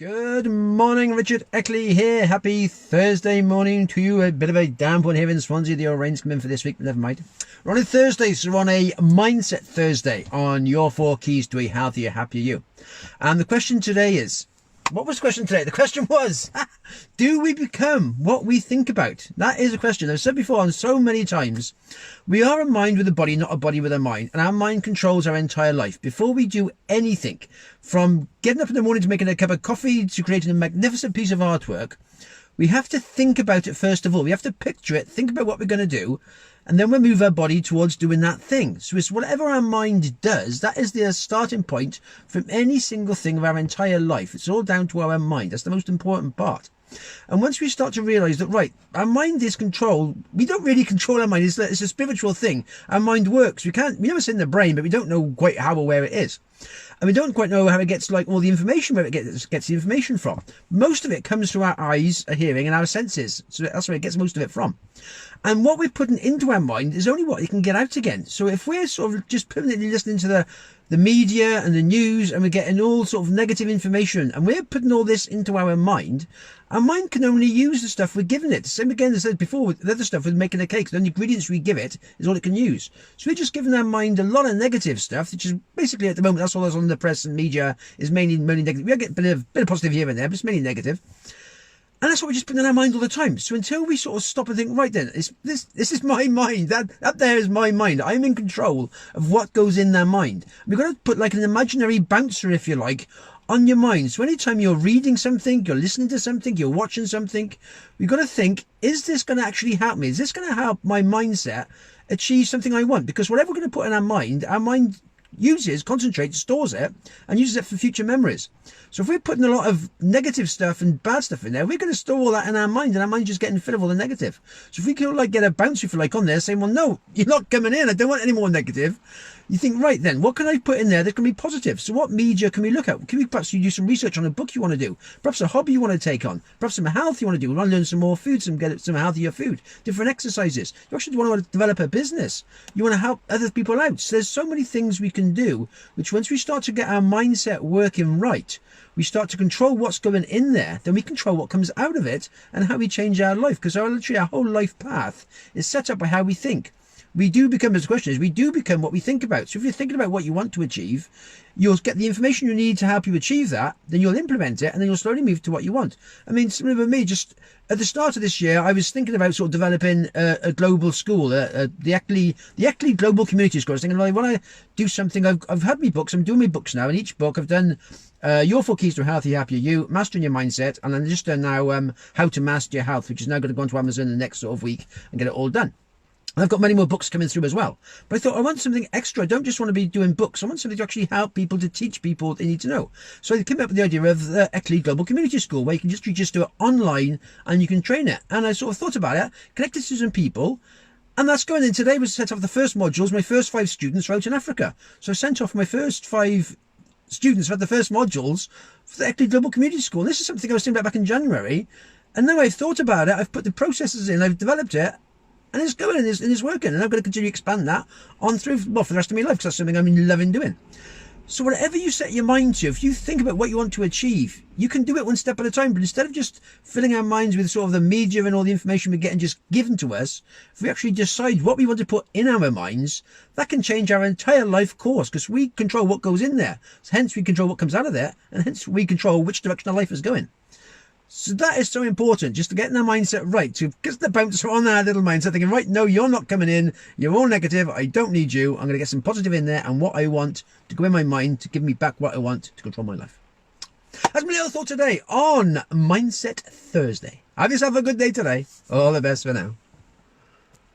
Good morning, Richard Eckley here. Happy Thursday morning to you. A bit of a damp one here in Swansea. The old rain's come in for this week, but never mind. We're on a Thursday, so we're on a Mindset Thursday on your 4 keys to a healthier, happier you. And the question today is, what was the question today? The question was, do we become what we think about? That is a question. I've said before on so many times, we are a mind with a body, not a body with a mind. And our mind controls our entire life. Before we do anything, from getting up in the morning to making a cup of coffee to creating a magnificent piece of artwork, we have to think about it first of all. We have to picture it, think about what we're going to do, and then we move our body towards doing that thing. So it's whatever our mind does, that is the starting point from any single thing of our entire life. It's all down to our mind. That's the most important part. And once we start to realize that, right, our mind is controlled, we don't really control our mind. It's a spiritual thing. Our mind works. We never sit in the brain, but we don't know quite how or where it is. And we don't quite know how it gets all the information, where it gets the information from. Most of it comes through our eyes, our hearing, and our senses. So that's where it gets most of it from. And what we're putting into our mind is only what it can get out again. So if we're sort of just permanently listening to the media and the news, and we're getting all sort of negative information, and we're putting all this into our mind can only use the stuff we're giving it. Same again as I said before with the other stuff with making a cake. The only ingredients we give it is all it can use. So we're just giving our mind a lot of negative stuff, which is basically at the moment, that's all that's on the press and media, is mainly negative. We get a bit of positive here and there, but it's mainly negative. And that's what we just put in our mind all the time. So until we sort of stop and think, right then, this is my mind. That up there is my mind. I'm in control of what goes in their mind. We've got to put like an imaginary bouncer, if you like, on your mind. So anytime you're reading something, you're listening to something, you're watching something, we've got to think, is this going to actually help me? Is this going to help my mindset achieve something I want? Because whatever we're going to put in our mind uses, concentrates, stores it, and uses it for future memories. So if we're putting a lot of negative stuff and bad stuff in there, we're going to store all that in our mind, and our mind's just getting filled with all the negative. So if we can get a bounce, if you like, on there saying, well, no, you're not coming in, I don't want any more negative. You think, right then, what can I put in there that can be positive? So what media can we look at? Can we perhaps do some research on a book you want to do? Perhaps a hobby you want to take on? Perhaps some health you want to do? You want to learn some more food, get some healthier food, different exercises. You actually want to develop a business. You want to help other people out. So there's so many things we can do, which once we start to get our mindset working right, we start to control what's going in there, then we control what comes out of it and how we change our life. Because literally our whole life path is set up by how we think. We do become, as the question is, we do become what we think about. So if you're thinking about what you want to achieve, you'll get the information you need to help you achieve that, then you'll implement it, and then you'll slowly move to what you want. I mean, similar with me, just at the start of this year, I was thinking about sort of developing a global school, the Eckley Global Community School. I was thinking, well, I want to do something. I've had my books, I'm doing my books now, and each book I've done Your 4 Keys to a Healthy, Happier You, Mastering Your Mindset, and then just done now How to Master Your Health, which is now going to go onto Amazon the next sort of week and get it all done. I've got many more books coming through as well. But I thought I want something extra. I don't just want to be doing books. I want something to actually help people, to teach people what they need to know. So I came up with the idea of the Eckley Global Community School, where you can just do it online and you can train it. And I sort of thought about it, connected to some people, and that's going in. Today was set off the first modules. My first 5 students are out in Africa. So I sent off my first 5 students who had the first modules for the Eckley Global Community School. And this is something I was thinking about back in January. And now I've thought about it. I've put the processes in. I've developed it. And it's going and it's working, and I'm going to continue to expand that on through, well, for the rest of my life, because that's something I'm loving doing. So whatever you set your mind to, if you think about what you want to achieve, you can do it one step at a time. But instead of just filling our minds with sort of the media and all the information we're getting just given to us, if we actually decide what we want to put in our minds, that can change our entire life course, because we control what goes in there. So hence we control what comes out of there, and hence we control which direction our life is going. So that is so important, just to get in our mindset right, to get the bouncer on that little mindset, thinking, right, no, you're not coming in, you're all negative, I don't need you, I'm going to get some positive in there, and what I want to go in my mind to give me back what I want to control my life. That's my little thought today on Mindset Thursday. Have yourself a good day today. All the best for now.